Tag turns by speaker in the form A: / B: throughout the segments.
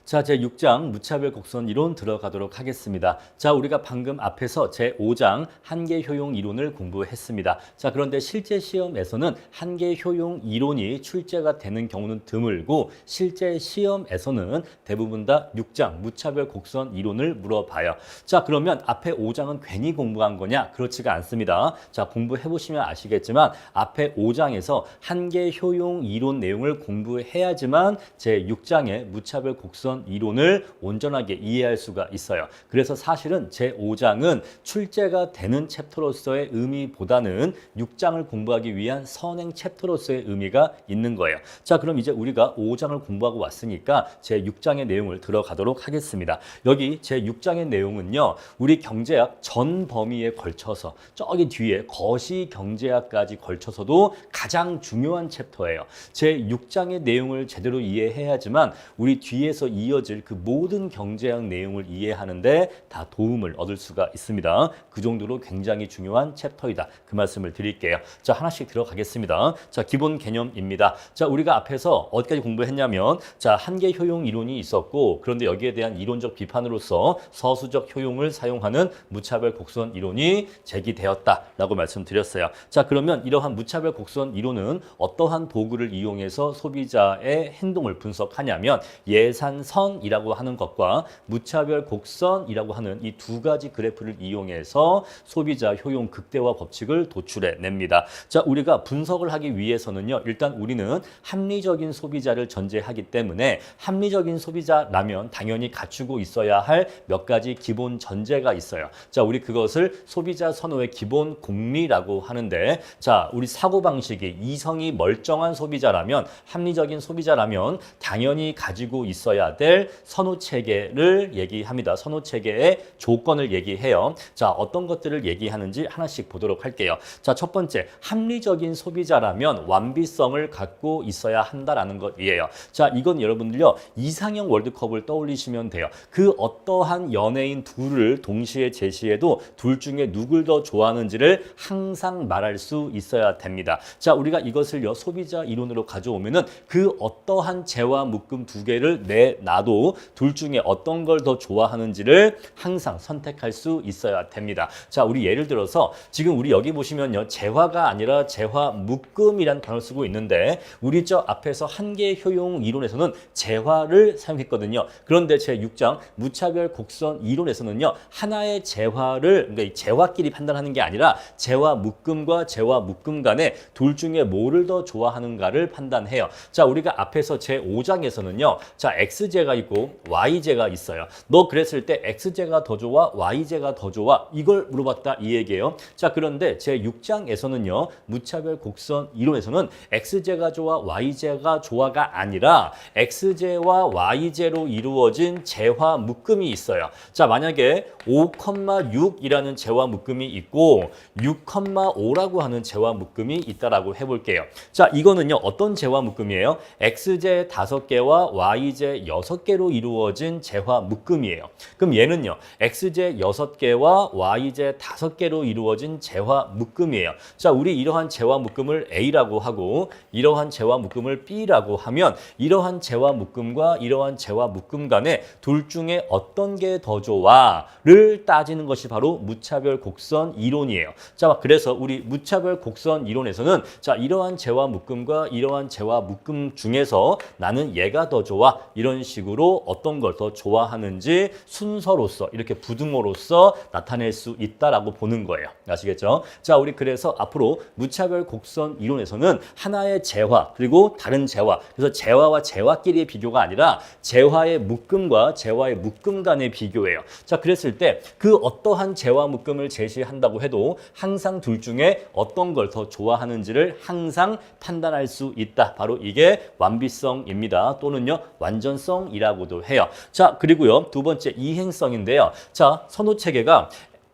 A: 자, 제6장 무차별 곡선 이론 들어가도록 하겠습니다. 자, 우리가 방금 앞에서 제5장 한계 효용 이론을 공부했습니다. 자, 그런데 실제 시험에서는 한계 효용 이론이 출제가 되는 경우는 드물고 실제 시험에서는 대부분 다 6장 무차별 곡선 이론을 물어봐요. 자, 그러면 앞에 5장은 괜히 공부한 거냐? 그렇지가 않습니다. 자, 공부해 보시면 아시겠지만 앞에 5장에서 한계 효용 이론 내용을 공부해야지만 제6장의 무차별 곡선 이론을 온전하게 이해할 수가 있어요. 그래서 사실은 제5장은 출제가 되는 챕터로서의 의미보다는 6장을 공부하기 위한 선행 챕터로서의 의미가 있는 거예요. 자, 그럼 이제 우리가 5장을 공부하고 왔으니까 제6장의 내용을 들어가도록 하겠습니다. 여기 제6장의 내용은요, 우리 경제학 전 범위에 걸쳐서 저기 뒤에 거시 경제학까지 걸쳐서도 가장 중요한 챕터예요. 제6장의 내용을 제대로 이해해야지만 우리 뒤에서 이어질 그 모든 경제학 내용을 이해하는데 다 도움을 얻을 수가 있습니다. 그 정도로 굉장히 중요한 챕터이다. 그 말씀을 드릴게요. 자, 하나씩 들어가겠습니다. 자, 기본 개념입니다. 자, 우리가 앞에서 어디까지 공부했냐면 자, 한계 효용 이론이 있었고 그런데 여기에 대한 이론적 비판으로서 서수적 효용을 사용하는 무차별 곡선 이론이 제기되었다라고 말씀드렸어요. 자, 그러면 이러한 무차별 곡선 이론은 어떠한 도구를 이용해서 소비자의 행동을 분석하냐면 예산선이라고 하는 것과 무차별 곡선이라고 하는 이 두 가지 그래프를 이용해서 소비자 효용 극대화 법칙을 도출해 냅니다. 자, 우리가 분석을 하기 위해서는요, 일단 우리는 합리적인 소비자를 전제하기 때문에 합리적인 소비자라면 당연히 갖추고 있어야 할 몇 가지 기본 전제가 있어요. 자, 우리 그것을 소비자 선호의 기본 공리라고 하는데, 자, 우리 사고방식이 이성이 멀쩡한 소비자라면, 합리적인 소비자라면 당연히 가지고 있어야 될 선호 체계를 얘기합니다. 선호 체계의 조건을 얘기해요. 자, 어떤 것들을 얘기하는지 하나씩 보도록 할게요. 자, 첫 번째, 합리적인 소비자라면 완비성을 갖고 있어야 한다라는 것이에요. 자, 이건 여러분들요, 이상형 월드컵을 떠올리시면 돼요. 그 어떠한 연예인 둘을 동시에 제시해도 둘 중에 누굴 더 좋아하는지를 항상 말할 수 있어야 됩니다. 자, 우리가 이것을요, 소비자 이론으로 가져오면은 그 어떠한 재화 묶음 두 개를 내놔도 둘 중에 어떤 걸 더 좋아하는지를 항상 선택할 수 있어야 됩니다. 자, 우리 예를 들어서 지금 우리 여기 보시면요, 재화가 아니라 재화 묶음이란 단어를 쓰고 있는데 우리 저 앞에서 한계 효용 이론에서는 재화를 사용했거든요. 그런데 제6장 무차별 곡선 이론에서는요, 하나의 재화를, 그러니까 이 재화끼리 판단하는 게 아니라 재화 묶음과 재화 묶음 간에 둘 중에 뭐를 더 좋아하는가를 판단해요. 자, 우리가 앞에서 제5장에서는요, 자, XJ가 있고 YJ가 있어요. 너 그랬을 때 XJ가 더 좋아? YJ가 더 좋아? 이걸 물어봤다 이 얘기예요. 자, 그런데 제6장에서는요, 무차별 곡선 이론에서는 XJ가 좋아? YJ가 좋아가 아니라 XJ와 YJ로 이루어진 재화 묶음이 있어요. 자, 만약에 5,6이라는 재화 묶음이 있고 6,5라고 하는 재화 묶음이 있다라고 해볼게요. 자, 이거는요, 어떤 재화 묶음이에요? XJ 5개와 YJ 6개로 이루어진 재화 묶음이에요. 그럼 얘는요, XJ 6개와 YJ 5개로 이루어진 재화 묶음이에요. 자, 우리 이러한 재화 묶음을 A라고 하고 이러한 재화 묶음을 B라고 하면 이러한 재화 묶음과 이러한 재화 묶음 간에 둘 중에 어떤 게 더 좋아를 따지는 것이 바로 무차별 곡선 이론이에요. 자, 그래서 우리 무차별 곡선 이론에서는 자, 이러한 재화 묶음과 이러한 재화 묶음 중에서 나는 얘가 더 좋아, 이런 식으로 어떤 걸 더 좋아하는지 순서로서 이렇게 부등호로서 나타낼 수 있다라고 보는 거예요. 아시겠죠? 자, 우리 그래서 앞으로 무차별 곡선 이론에서는 하나의 재화 그리고 다른 재화, 그래서 재화와 재화끼리의 비교가 아니라 재화의 묶음과 재화의 묶음 간의 비교예요. 자, 그랬을 때 그 어떠한 재화 묶음을 제시한다고 해도 항상 둘 중에 어떤 걸 더 좋아하는지를 항상 판단할 수 있다. 바로 이게 완비성입니다. 또는요, 완전성이라고도 해요. 자, 그리고요, 두 번째 이행성인데요. 자, 선호 체계가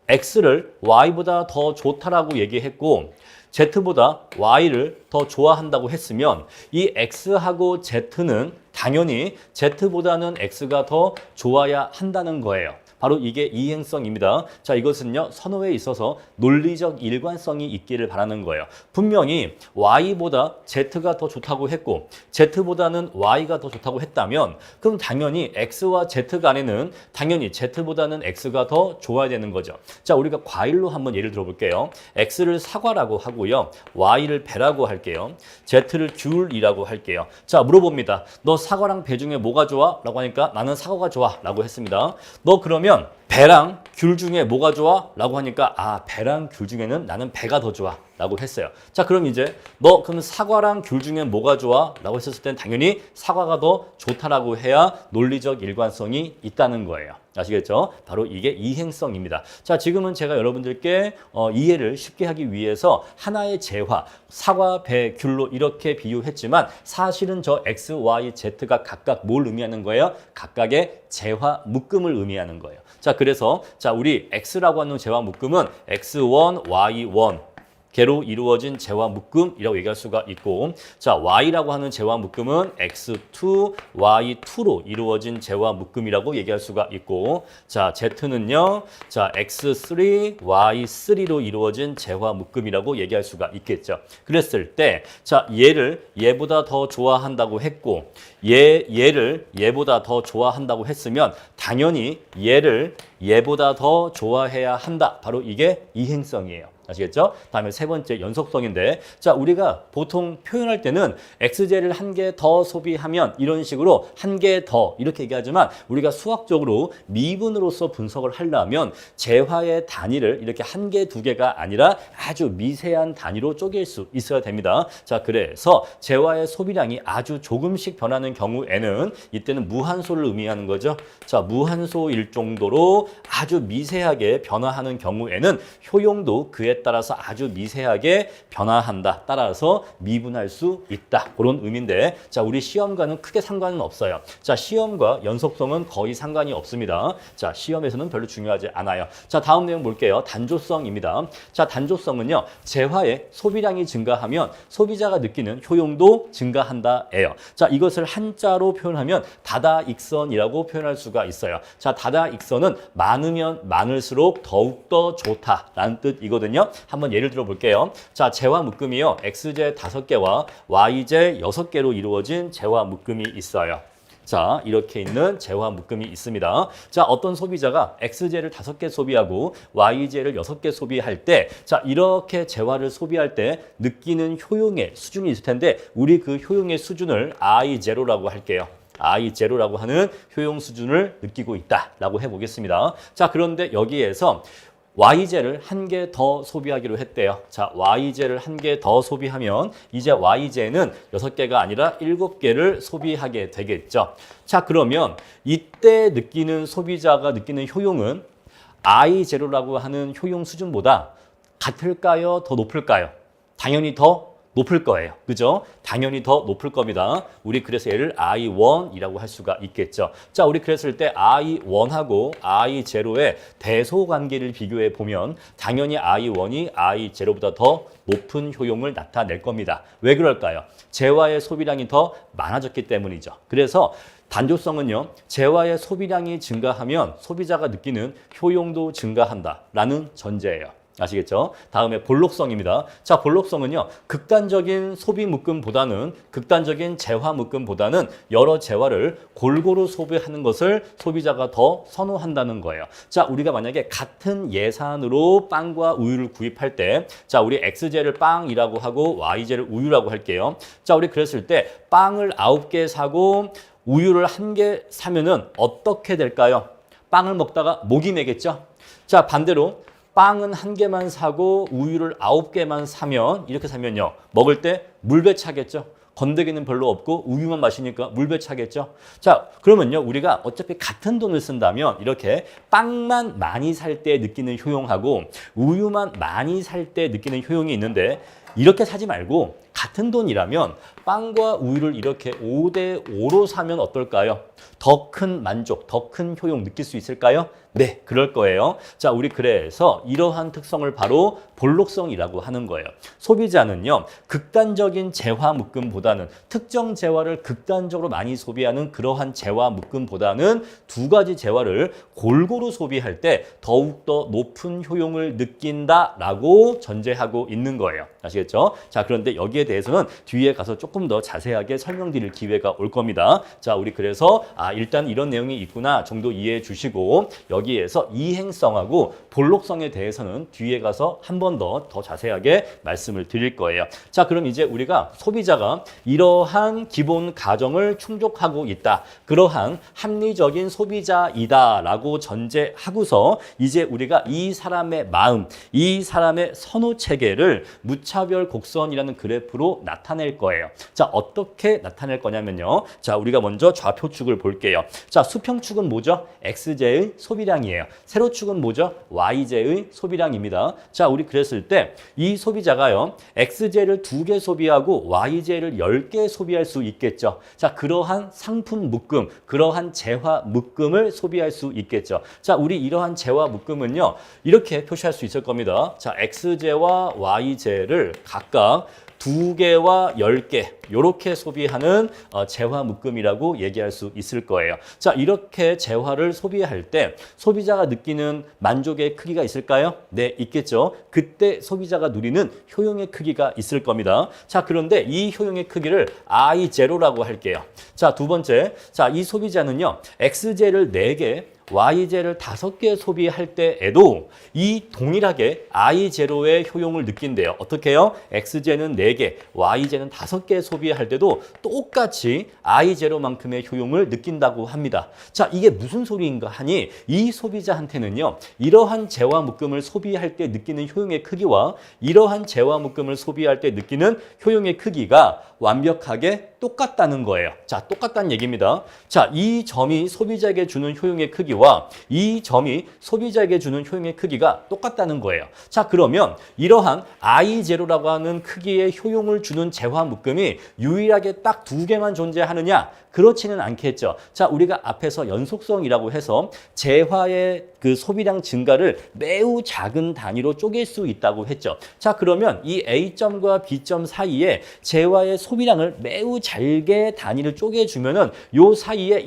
A: X를 Y보다 더 좋다라고 얘기했고 Z보다 Y를 더 좋아한다고 했으면 이 X하고 Z는 당연히 Z보다는 X가 더 좋아야 한다는 거예요. 바로 이게 이행성입니다. 자, 이것은요, 선호에 있어서 논리적 일관성이 있기를 바라는 거예요. 분명히 Y보다 Z가 더 좋다고 했고, Z보다는 Y가 더 좋다고 했다면, 그럼 당연히 X와 Z 간에는 당연히 Z보다는 X가 더 좋아야 되는 거죠. 자, 우리가 과일로 한번 예를 들어볼게요. X를 사과라고 하고요, Y를 배라고 할게요. Z를 귤이라고 할게요. 자, 물어봅니다. 너 사과랑 배 중에 뭐가 좋아? 라고 하니까 나는 사과가 좋아 라고 했습니다. 너 그러면 배랑 귤 중에 뭐가 좋아? 라고 하니까 배랑 귤 중에는 나는 배가 더 좋아 라고 했어요. 자, 그럼 이제 너 그럼 사과랑 귤 중에 뭐가 좋아? 라고 했었을 땐 당연히 사과가 더 좋다라고 해야 논리적 일관성이 있다는 거예요. 아시겠죠? 바로 이게 이행성입니다. 자, 지금은 제가 여러분들께 이해를 쉽게 하기 위해서 하나의 재화, 사과, 배, 귤로 이렇게 비유했지만 사실은 저 X, Y, Z가 각각 뭘 의미하는 거예요? 각각의 재화 묶음을 의미하는 거예요. 자, 그래서 우리 X라고 하는 재화 묶음은 X1, Y1 개로 이루어진 재화 묶음이라고 얘기할 수가 있고, 자, Y라고 하는 재화 묶음은 X2, Y2로 이루어진 재화 묶음이라고 얘기할 수가 있고, 자, Z는요, 자, X3, Y3로 이루어진 재화 묶음이라고 얘기할 수가 있겠죠. 그랬을 때, 자, 얘를 얘보다 더 좋아한다고 했고, 얘를 얘보다 더 좋아한다고 했으면 당연히 얘를 얘보다 더 좋아해야 한다. 바로 이게 이행성이에요. 아시겠죠? 다음에 세 번째 연속성인데, 자, 우리가 보통 표현할 때는 XJ를 한 개 더 소비하면 이런 식으로 한 개 더 이렇게 얘기하지만 우리가 수학적으로 미분으로서 분석을 하려면 재화의 단위를 이렇게 한 개, 두 개가 아니라 아주 미세한 단위로 쪼갤 수 있어야 됩니다. 자, 그래서 재화의 소비량이 아주 조금씩 변하는 경우에는 이때는 무한소를 의미하는 거죠. 자, 무한소일 정도로 아주 미세하게 변화하는 경우에는 효용도 그에 따라서 아주 미세하게 변화한다. 따라서 미분할 수 있다. 그런 의미인데, 자, 우리 시험과는 크게 상관은 없어요. 자, 시험과 연속성은 거의 상관이 없습니다. 자, 시험에서는 별로 중요하지 않아요. 자, 다음 내용 볼게요. 단조성입니다. 자, 단조성은요, 재화의 소비량이 증가하면 소비자가 느끼는 효용도 증가한다예요. 자, 이것을 한자로 표현하면 다다익선이라고 표현할 수가 있어요. 자, 다다익선은 많으면 많을수록 더욱더 좋다라는 뜻이거든요. 한번 예를 들어 볼게요. 자, 재화 묶음이요, XJ 5개와 YJ 6개로 이루어진 재화 묶음이 있어요. 자, 이렇게 있는 재화 묶음이 있습니다. 자, 어떤 소비자가 XJ를 5개 소비하고 YJ를 6개 소비할 때, 자, 이렇게 재화를 소비할 때 느끼는 효용의 수준이 있을 텐데, 우리 그 효용의 수준을 I0라고 할게요. I0라고 하는 효용 수준을 느끼고 있다라고 해보겠습니다. 자, 그런데 여기에서 YJ를 한 개 더 소비하기로 했대요. 자, YJ를 한 개 더 소비하면 이제 YJ는 6개가 아니라 7개를 소비하게 되겠죠. 자, 그러면 이때 느끼는 소비자가 느끼는 효용은 I0라고 하는 효용 수준보다 같을까요? 더 높을까요? 당연히 더 높을 거예요. 그죠? 당연히 더 높을 겁니다. 우리 그래서 얘를 I1이라고 할 수가 있겠죠. 자, 우리 그랬을 때 I1하고 I0의 대소관계를 비교해 보면 당연히 I1이 I0보다 더 높은 효용을 나타낼 겁니다. 왜 그럴까요? 재화의 소비량이 더 많아졌기 때문이죠. 그래서 단조성은요, 재화의 소비량이 증가하면 소비자가 느끼는 효용도 증가한다라는 전제예요. 아시겠죠? 다음에 볼록성입니다. 자, 볼록성은요, 극단적인 소비 묶음보다는, 극단적인 재화 묶음보다는 여러 재화를 골고루 소비하는 것을 소비자가 더 선호한다는 거예요. 자, 우리가 만약에 같은 예산으로 빵과 우유를 구입할 때, 자, 우리 XJ를 빵이라고 하고 YJ를 우유라고 할게요. 자, 우리 그랬을 때 빵을 9개 사고 우유를 1개 사면은 어떻게 될까요? 빵을 먹다가 목이 메겠죠? 자, 반대로 빵은 1개만 사고 우유를 9개만 사면, 이렇게 사면요, 먹을 때 물배차겠죠. 건더기는 별로 없고 우유만 마시니까 물배차겠죠. 자, 그러면요, 우리가 어차피 같은 돈을 쓴다면 이렇게 빵만 많이 살 때 느끼는 효용하고 우유만 많이 살 때 느끼는 효용이 있는데, 이렇게 사지 말고 같은 돈이라면 빵과 우유를 이렇게 5대 5로 사면 어떨까요? 더 큰 만족, 더 큰 효용 느낄 수 있을까요? 네, 그럴 거예요. 자, 우리 그래서 이러한 특성을 바로 볼록성이라고 하는 거예요. 소비자는요, 극단적인 재화 묶음보다는 특정 재화를 극단적으로 많이 소비하는 그러한 재화 묶음보다는 두 가지 재화를 골고루 소비할 때 더욱더 높은 효용을 느낀다라고 전제하고 있는 거예요. 아시겠죠? 자, 그런데 여기에 대해서는 뒤에 가서 조금 더 자세하게 설명드릴 기회가 올 겁니다. 자, 우리 그래서 일단 이런 내용이 있구나 정도 이해해 주시고 여기에서 이행성하고 볼록성에 대해서는 뒤에 가서 한 번 더 자세하게 말씀을 드릴 거예요. 자, 그럼 이제 우리가 소비자가 이러한 기본 가정을 충족하고 있다. 그러한 합리적인 소비자이다라고 전제하고서 이제 우리가 이 사람의 마음, 이 사람의 선호 체계를 무차별 곡선이라는 그래프로 나타낼 거예요. 자, 어떻게 나타낼 거냐면요. 자, 우리가 먼저 좌표축을 볼게요. 자, 수평축은 뭐죠? XJ의 소비량이에요. 세로축은 뭐죠? YJ의 소비량입니다. 자, 우리 그랬을 때 이 소비자가요, XJ를 2개 소비하고 YJ를 10개 소비할 수 있겠죠. 자, 그러한 상품 묶음, 그러한 재화 묶음을 소비할 수 있겠죠. 자, 우리 이러한 재화 묶음은요, 이렇게 표시할 수 있을 겁니다. 자, XJ와 YJ를 각각 2개와 10개 이렇게 소비하는 재화 묶음이라고 얘기할 수 있을 거예요. 자, 이렇게 재화를 소비할 때 소비자가 느끼는 만족의 크기가 있을까요? 네, 있겠죠. 그때 소비자가 누리는 효용의 크기가 있을 겁니다. 자, 그런데 이 효용의 크기를 I0라고 할게요. 자, 두 번째, 자, 이 소비자는요, XJ를 4개, YJ를 5개 소비할 때에도 이 동일하게 I0의 효용을 느낀대요. 어떻게 해요? XJ는 4개, YJ는 5개 소비할 때도 똑같이 I0만큼의 효용을 느낀다고 합니다. 자, 이게 무슨 소리인가 하니 이 소비자한테는요, 이러한 재화 묶음을 소비할 때 느끼는 효용의 크기와 이러한 재화 묶음을 소비할 때 느끼는 효용의 크기가 완벽하게 똑같다는 거예요. 자, 똑같다는 얘기입니다. 자, 이 점이 소비자에게 주는 효용의 크기와 이 점이 소비자에게 주는 효용의 크기가 똑같다는 거예요. 자, 그러면 이러한 I0라고 하는 크기의 효용을 주는 재화 묶음이 유일하게 딱 2개만 존재하느냐? 그렇지는 않겠죠. 자, 우리가 앞에서 연속성이라고 해서 재화의 그 소비량 증가를 매우 작은 단위로 쪼갤 수 있다고 했죠. 자, 그러면 이 A점과 B점 사이에 재화의 소비량을 매우 잘게 단위를 쪼개주면은 요 사이에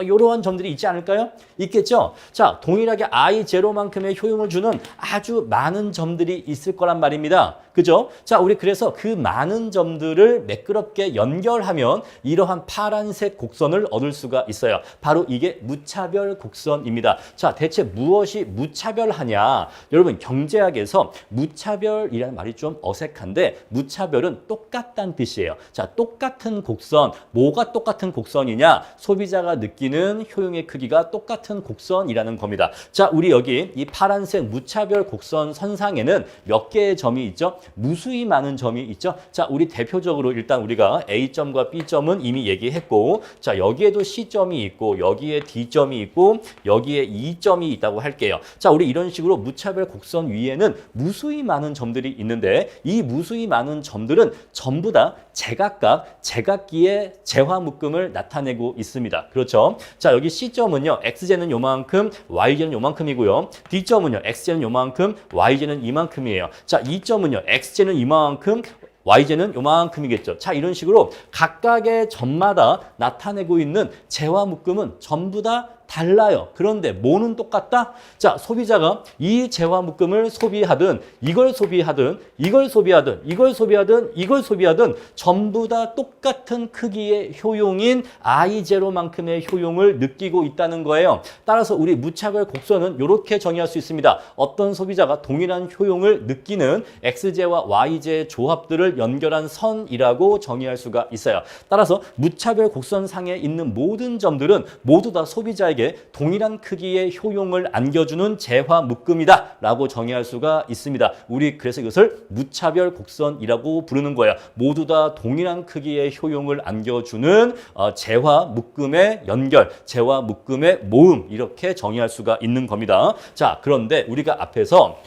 A: 요러한 점들이 있지 않을까요? 있겠죠? 자, 동일하게 I0만큼의 효용을 주는 아주 많은 점들이 있을 거란 말입니다. 그죠? 자, 우리 그래서 그 많은 점들을 매끄럽게 연결하면 이러한 파란색 곡선을 얻을 수가 있어요. 바로 이게 무차별 곡선입니다. 자, 대체 무엇이 무차별하냐? 여러분, 경제학에서 무차별이라는 말이 좀 어색한데 무차별은 똑같다는 뜻이에요. 자, 똑같은 곡선, 뭐가 똑같은 곡선이냐? 소비자가 느끼는 효용의 크기가 똑같은 곡선이라는 겁니다. 자, 우리 여기 이 파란색 무차별 곡선 선상에는 몇 개의 점이 있죠? 무수히 많은 점이 있죠. 자, 우리 대표적으로 일단 우리가 A점과 B점은 이미 얘기했고, 자, 여기에도 C점이 있고, 여기에 D점이 있고, 여기에 E점이 있다고 할게요. 자, 우리 이런 식으로 무차별 곡선 위에는 무수히 많은 점들이 있는데 이 무수히 많은 점들은 전부 다 제각각 제각기의 재화 묶음을 나타내고 있습니다. 그렇죠? 자, 여기 C점은요, XJ는 요만큼, YJ는 요만큼이고요. D점은요, XJ는 요만큼, YJ는 이만큼이에요. 자, E점은요, XJ는 이만큼, YJ는 요만큼이겠죠. 자, 이런 식으로 각각의 점마다 나타내고 있는 재화 묶음은 전부 다 달라요. 그런데 뭐는 똑같다? 자, 소비자가 이 재화 묶음을 소비하든 이걸 소비하든 이걸 소비하든 이걸 소비하든 이걸 소비하든 전부 다 똑같은 크기의 효용인 I0만큼의 효용을 느끼고 있다는 거예요. 따라서 우리 무차별 곡선은 이렇게 정의할 수 있습니다. 어떤 소비자가 동일한 효용을 느끼는 XJ와 YJ 조합들을 연결한 선이라고 정의할 수가 있어요. 따라서 무차별 곡선상에 있는 모든 점들은 모두 다 소비자에게 동일한 크기의 효용을 안겨주는 재화 묶음이다 라고 정의할 수가 있습니다. 우리 그래서 이것을 무차별 곡선이라고 부르는 거예요. 모두 다 동일한 크기의 효용을 안겨주는 재화 묶음의 연결, 재화 묶음의 모음, 이렇게 정의할 수가 있는 겁니다. 자, 그런데 우리가 앞에서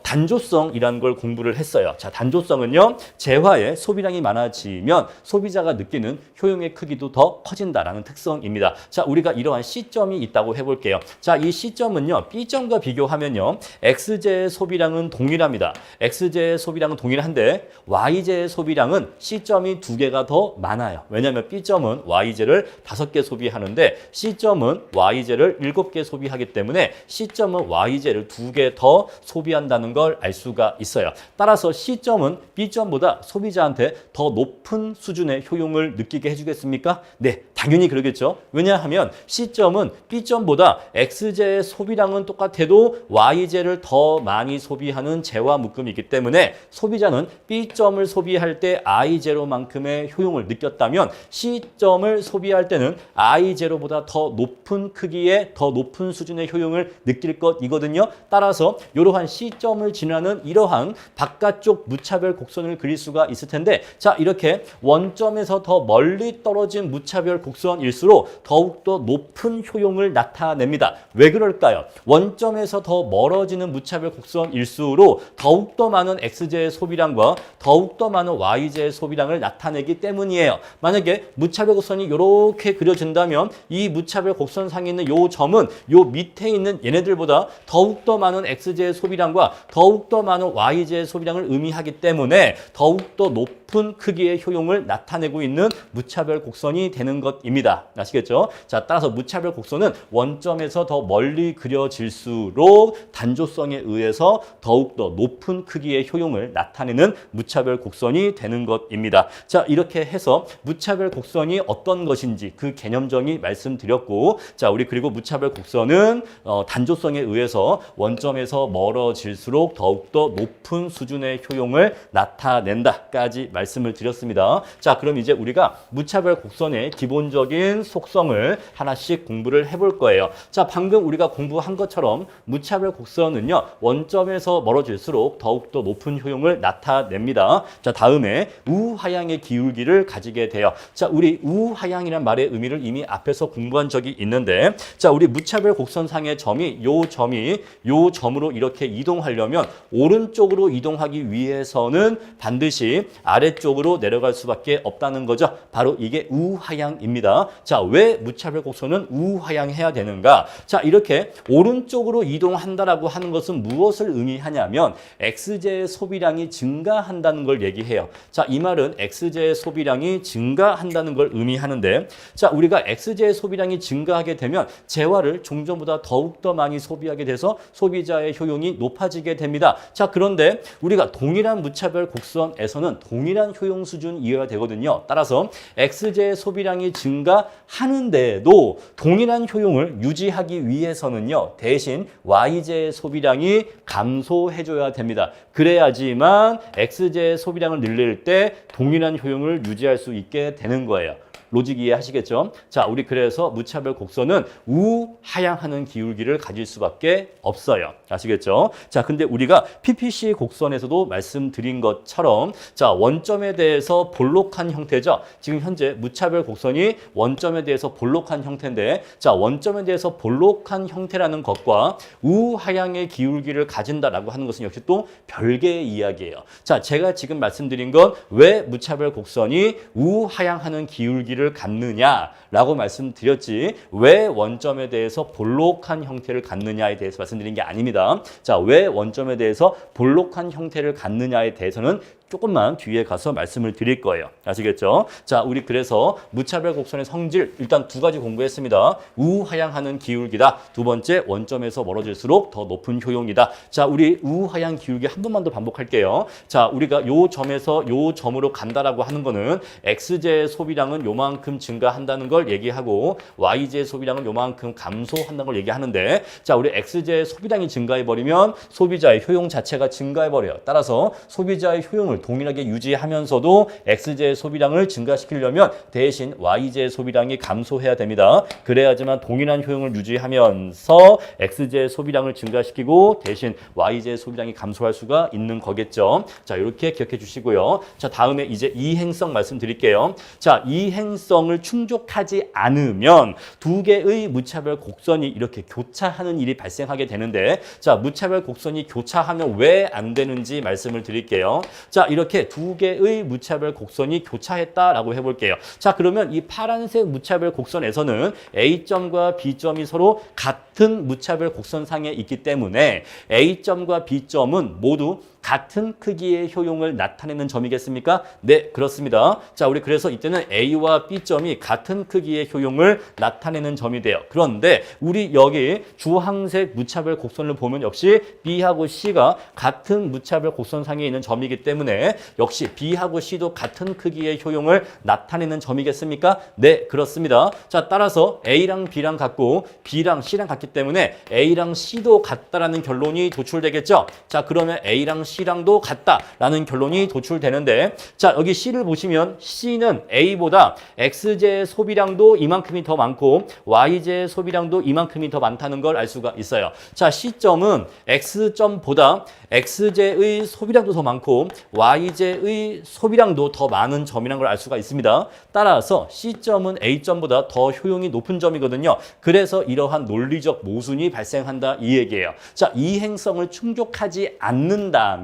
A: 단조성이라는 걸 공부를 했어요. 자, 단조성은요, 재화의 소비량이 많아지면 소비자가 느끼는 효용의 크기도 더 커진다라는 특성입니다. 자, 우리가 이러한 C점이 있다고 해볼게요. 자, 이 C점은요, B점과 비교하면요, X제의 소비량은 동일합니다. X제의 소비량은 동일한데 Y제의 소비량은 C점이 2개가 더 많아요. 왜냐하면 B점은 Y제를 5개 소비하는데 C점은 Y제를 7개 소비하기 때문에 C점은 Y제를 2개 더 소비한다는 걸 알 수가 있어요. 따라서 C점은 B점보다 소비자한테 더 높은 수준의 효용을 느끼게 해주겠습니까? 네, 당연히 그러겠죠. 왜냐하면 C점은 B점보다 X제의 소비량은 똑같아도 Y제를 더 많이 소비하는 재화 묶음이기 때문에 소비자는 B점을 소비할 때 I0만큼의 효용을 느꼈다면 C점을 소비할 때는 I0보다 더 높은 크기의 더 높은 수준의 효용을 느낄 것이거든요. 따라서 이러한 C점을 지나는 이러한 바깥쪽 무차별 곡선을 그릴 수가 있을 텐데, 자, 이렇게 원점에서 더 멀리 떨어진 무차별 곡선일수록 더욱더 높은 효용을 나타냅니다. 왜 그럴까요? 원점에서 더 멀어지는 무차별 곡선일수록 더욱더 많은 X제의 소비량과 더욱더 많은 Y제의 소비량을 나타내기 때문이에요. 만약에 무차별 곡선이 이렇게 그려진다면 이 무차별 곡선상에 있는 이 점은 이 밑에 있는 얘네들보다 더욱더 많은 X제의 소비량과 더욱더 많은 Y제의 소비량을 의미하기 때문에 더욱더 높은 크기의 효용을 나타내고 있는 무차별 곡선이 되는 것입니다. 아시겠죠? 자, 따라서 무차별 곡선은 원점에서 더 멀리 그려질수록 단조성에 의해서 더욱더 높은 크기의 효용을 나타내는 무차별 곡선이 되는 것입니다. 자, 이렇게 해서 무차별 곡선이 어떤 것인지 그 개념 정의 말씀드렸고, 자, 우리 그리고 무차별 곡선은 단조성에 의해서 원점에서 멀어질수록 더욱더 높은 수준의 효용을 나타낸다까지 말씀을 드렸습니다. 자, 그럼 이제 우리가 무차별 곡선의 기본적인 속성을 하나씩 공부를 해볼 거예요. 자, 방금 우리가 공부한 것처럼 무차별 곡선은요, 원점에서 멀어질수록 더욱더 높은 효용을 나타냅니다. 자, 다음에 우하향의 기울기를 가지게 돼요. 자, 우리 우하향이란 말의 의미를 이미 앞에서 공부한 적이 있는데, 자, 우리 무차별 곡선상의 점이 요 점으로 이렇게 이동하려면 오른쪽으로 이동하기 위해서는 반드시 아래쪽으로 내려갈 수밖에 없다는 거죠. 바로 이게 우하향입니다. 자, 왜 무차별 곡선은 우하향해야 되는가? 자, 이렇게 오른쪽으로 이동한다라고 하는 것은 무엇을 의미하냐면 X제의 소비량이 증가한다는 걸 얘기해요. 자, 이 말은 X제의 소비량이 증가한다는 걸 의미하는데, 자, 우리가 X제의 소비량이 증가하게 되면 재화를 종전보다 더욱더 많이 소비하게 돼서 소비자의 효용이 높아지게 됩니다. 자, 그런데 우리가 동일한 무차별 곡선에서는 동일한 효용 수준이어야 되거든요. 따라서 X제의 소비량이 증가하는데도 동일한 효용을 유지하기 위해서는요, 대신 Y제의 소비량이 감소해줘야 됩니다. 그래야지만 X제의 소비량을 늘릴 때 동일한 효용을 유지할 수 있게 되는 거예요. 로직 이해하시겠죠? 자, 우리 그래서 무차별 곡선은 우하향하는 기울기를 가질 수밖에 없어요. 아시겠죠? 자, 근데 우리가 PPC 곡선에서도 말씀드린 것처럼, 자, 원점에 대해서 볼록한 형태죠. 지금 현재 무차별 곡선이 원점에 대해서 볼록한 형태인데, 자, 원점에 대해서 볼록한 형태라는 것과 우하향의 기울기를 가진다라고 하는 것은 역시 또 별개의 이야기예요. 자, 제가 지금 말씀드린 건 왜 무차별 곡선이 우하향하는 기울기를 갖느냐라고 말씀드렸지, 왜 원점에 대해서 볼록한 형태를 갖느냐에 대해서 말씀드린 게 아닙니다. 자, 왜 원점에 대해서 볼록한 형태를 갖느냐에 대해서는 조금만 뒤에 가서 말씀을 드릴 거예요. 아시겠죠? 자, 우리 그래서 무차별 곡선의 성질 일단 두 가지 공부했습니다. 우하향하는 기울기다. 두 번째, 원점에서 멀어질수록 더 높은 효용이다. 자, 우리 우하향 기울기 한 번만 더 반복할게요. 자, 우리가 요 점에서 요 점으로 간다라고 하는 거는 X제의 소비량은 요만큼 증가한다는 걸 얘기하고 Y제의 소비량은 요만큼 감소한다는 걸 얘기하는데, 자, 우리 X제의 소비량이 증가해버리면 소비자의 효용 자체가 증가해버려요. 따라서 소비자의 효용을 효용을 동일하게 유지하면서도 X제의 소비량을 증가시키려면 대신 Y제의 소비량이 감소해야 됩니다. 그래야지만 동일한 효용을 유지하면서 X제의 소비량을 증가시키고 대신 Y제의 소비량이 감소할 수가 있는 거겠죠. 자, 이렇게 기억해 주시고요. 자, 다음에 이제 이행성 말씀드릴게요. 자, 이행성을 충족하지 않으면 두 개의 무차별 곡선이 이렇게 교차하는 일이 발생하게 되는데, 자, 무차별 곡선이 교차하면 왜 안 되는지 말씀을 드릴게요. 자, 이렇게 두 개의 무차별 곡선이 교차했다라고 해볼게요. 자, 그러면 이 파란색 무차별 곡선에서는 A점과 B점이 서로 같은 무차별 곡선상에 있기 때문에 A점과 B점은 모두 같은 크기의 효용을 나타내는 점이겠습니까? 네, 그렇습니다. 자, 우리 그래서 이때는 A와 B점이 같은 크기의 효용을 나타내는 점이 돼요. 그런데 우리 여기 주황색 무차별 곡선을 보면 역시 B하고 C가 같은 무차별 곡선상에 있는 점이기 때문에 역시 B하고 C도 같은 크기의 효용을 나타내는 점이겠습니까? 네, 그렇습니다. 자, 따라서 A랑 B랑 같고 B랑 C랑 같기 때문에 A랑 C도 같다라는 결론이 도출되겠죠? 자, 그러면 A랑 C랑도 같다라는 결론이 도출되는데, 자, 여기 C를 보시면 C는 A보다 X제의 소비량도 이만큼이 더 많고 Y제의 소비량도 이만큼이 더 많다는 걸 알 수가 있어요. 자, C점은 X점보다 X제의 소비량도 더 많고 Y제의 소비량도 더 많은 점이라는 걸 알 수가 있습니다. 따라서 C점은 A점보다 더 효용이 높은 점이거든요. 그래서 이러한 논리적 모순이 발생한다 이 얘기예요. 자, 이행성을 충족하지 않는다면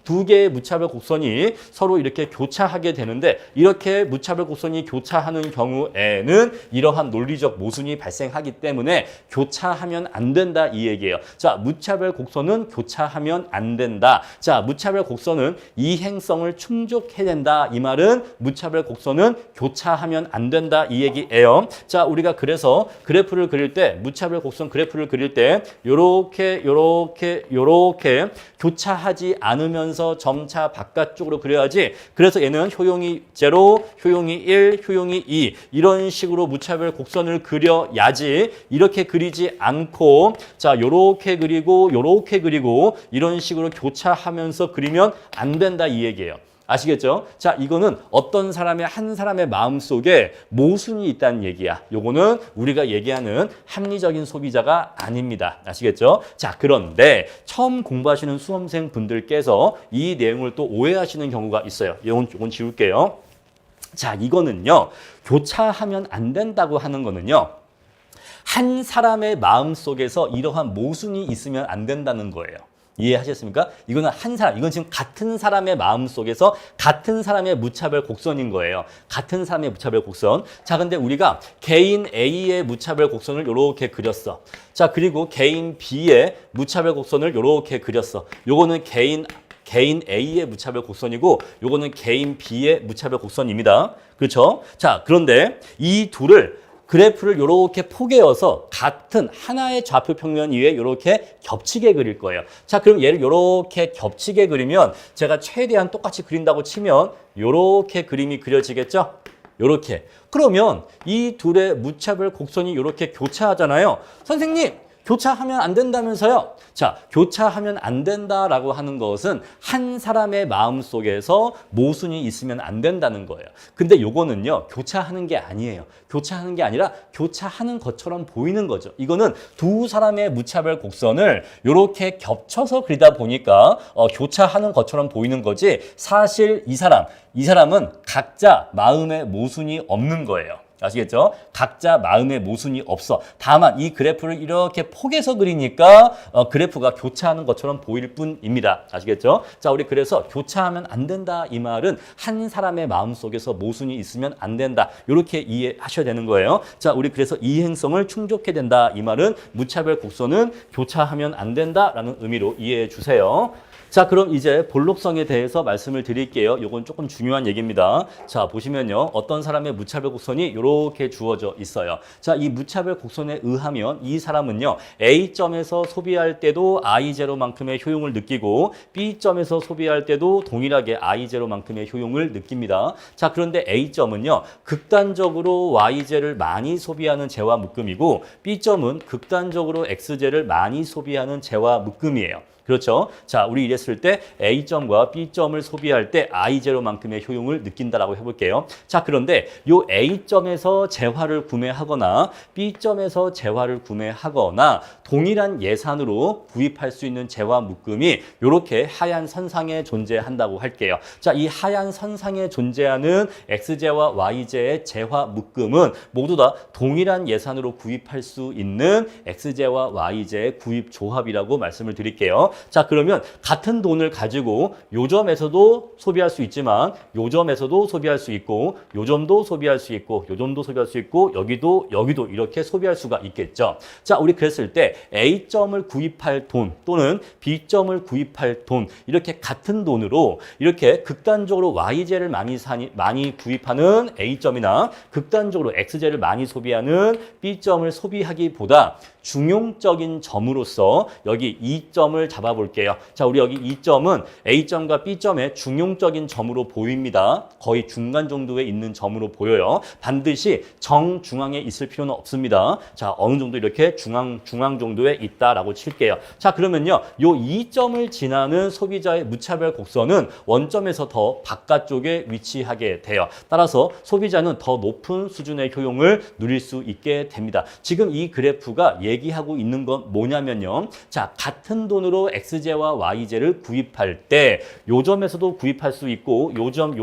A: 두 개의 무차별 곡선이 서로 이렇게 교차하게 되는데, 이렇게 무차별 곡선이 교차하는 경우에는 이러한 논리적 모순이 발생하기 때문에 교차하면 안 된다 이 얘기예요. 자, 무차별 곡선은 교차하면 안 된다. 자, 무차별 곡선은 이행성을 충족해야 된다. 이 말은 무차별 곡선은 교차하면 안 된다 이 얘기예요. 자, 우리가 그래서 그래프를 그릴 때, 무차별 곡선 그래프를 그릴 때 요렇게 교차하지 않으면서 점차 바깥쪽으로 그려야지. 그래서 얘는 효용이 0, 효용이 1, 효용이 2 이런 식으로 무차별 곡선을 그려야지. 이렇게 그리지 않고 자, 요렇게 그리고 요렇게 그리고 이런 식으로 교차하면서 그리면 안 된다 이 얘기예요. 아시겠죠? 자, 이거는 어떤 사람의 한 사람의 마음속에 모순이 있다는 얘기야. 요거는 우리가 얘기하는 합리적인 소비자가 아닙니다. 아시겠죠? 자, 그런데 처음 공부하시는 수험생 분들께서 이 내용을 또 오해하시는 경우가 있어요. 요건 지울게요. 자, 이거는요. 교차하면 안 된다고 하는 거는요. 한 사람의 마음속에서 이러한 모순이 있으면 안 된다는 거예요. 이해하셨습니까? 이거는 한 사람, 이건 지금 같은 사람의 마음 속에서 같은 사람의 무차별 곡선인 거예요. 같은 사람의 무차별 곡선. 자, 근데 우리가 개인 A의 무차별 곡선을 이렇게 그렸어. 자, 그리고 개인 B의 무차별 곡선을 이렇게 그렸어. 요거는 개인 A의 무차별 곡선이고 요거는 개인 B의 무차별 곡선입니다. 그렇죠? 자, 그런데 이 둘을 그래프를 이렇게 포개어서 같은 하나의 좌표 평면 위에 이렇게 겹치게 그릴 거예요. 자, 그럼 얘를 이렇게 겹치게 그리면 제가 최대한 똑같이 그린다고 치면 이렇게 그림이 그려지겠죠? 이렇게. 그러면 이 둘의 무차별 곡선이 이렇게 교차하잖아요. 선생님, 교차하면 안 된다면서요? 자, 교차하면 안 된다라고 하는 것은 한 사람의 마음속에서 모순이 있으면 안 된다는 거예요. 근데 요거는요, 교차하는 게 아니에요. 교차하는 게 아니라 교차하는 것처럼 보이는 거죠. 이거는 두 사람의 무차별 곡선을 이렇게 겹쳐서 그리다 보니까 교차하는 것처럼 보이는 거지, 사실 이 사람은 각자 마음에 모순이 없는 거예요. 아시겠죠? 각자 마음에 모순이 없어. 다만 이 그래프를 이렇게 포개서 그리니까 그래프가 교차하는 것처럼 보일 뿐입니다. 아시겠죠? 자, 우리 그래서 교차하면 안 된다 이 말은 한 사람의 마음속에서 모순이 있으면 안 된다. 이렇게 이해하셔야 되는 거예요. 자, 우리 그래서 이행성을 충족해야 된다 이 말은 무차별 곡선은 교차하면 안 된다라는 의미로 이해해 주세요. 자, 그럼 이제 볼록성에 대해서 말씀을 드릴게요. 이건 조금 중요한 얘기입니다. 자, 보시면요. 어떤 사람의 무차별 곡선이 이렇게 주어져 있어요. 자, 이 무차별 곡선에 의하면 이 사람은요. A점에서 소비할 때도 I0만큼의 효용을 느끼고 B점에서 소비할 때도 동일하게 I0만큼의 효용을 느낍니다. 자, 그런데 A점은요. 극단적으로 Y제를 많이 소비하는 재화 묶음이고 B점은 극단적으로 X제를 많이 소비하는 재화 묶음이에요. 그렇죠? 자, 우리 이래서 그랬을 때 A점과 B점을 소비할 때 I0만큼의 효용을 느낀다라고 해볼게요. 자, 그런데 요 A점에서 재화를 구매하거나 B점에서 재화를 구매하거나 동일한 예산으로 구입할 수 있는 재화 묶음이 이렇게 하얀 선상에 존재한다고 할게요. 자, 이 하얀 선상에 존재하는 X제와 Y제의 재화 묶음은 모두 다 동일한 예산으로 구입할 수 있는 X제와 Y제의 구입 조합이라고 말씀을 드릴게요. 자, 그러면 같은 돈을 가지고 요 점에서도 소비할 수 있지만 요 점에서도 소비할 수 있고 요 점도 소비할 수 있고 요 점도 소비할 수 있고 여기도 이렇게 소비할 수가 있겠죠. 자, 우리 그랬을 때 A점을 구입할 돈 또는 B점을 구입할 돈 이렇게 같은 돈으로 이렇게 극단적으로 Y제를 많이 구입하는 A점이나 극단적으로 X제를 많이 소비하는 B점을 소비하기보다 중용적인 점으로서 여기 2점을 잡아볼게요. 자, 우리 여기 2점은 A점과 B점의 중용적인 점으로 보입니다. 거의 중간 정도에 있는 점으로 보여요. 반드시 정중앙에 있을 필요는 없습니다. 자, 어느 정도 이렇게 중앙 정도에 있다라고 칠게요. 자, 그러면요. 요 2점을 지나는 소비자의 무차별 곡선은 원점에서 더 바깥쪽에 위치하게 돼요. 따라서 소비자는 더 높은 수준의 효용을 누릴 수 있게 됩니다. 지금 이 그래프가 얘기하고 있는 건 뭐냐면요. 자, 같은 돈으로 X제와 Y제를 구입할 때 요 점에서도 구입할 수 있고 요 점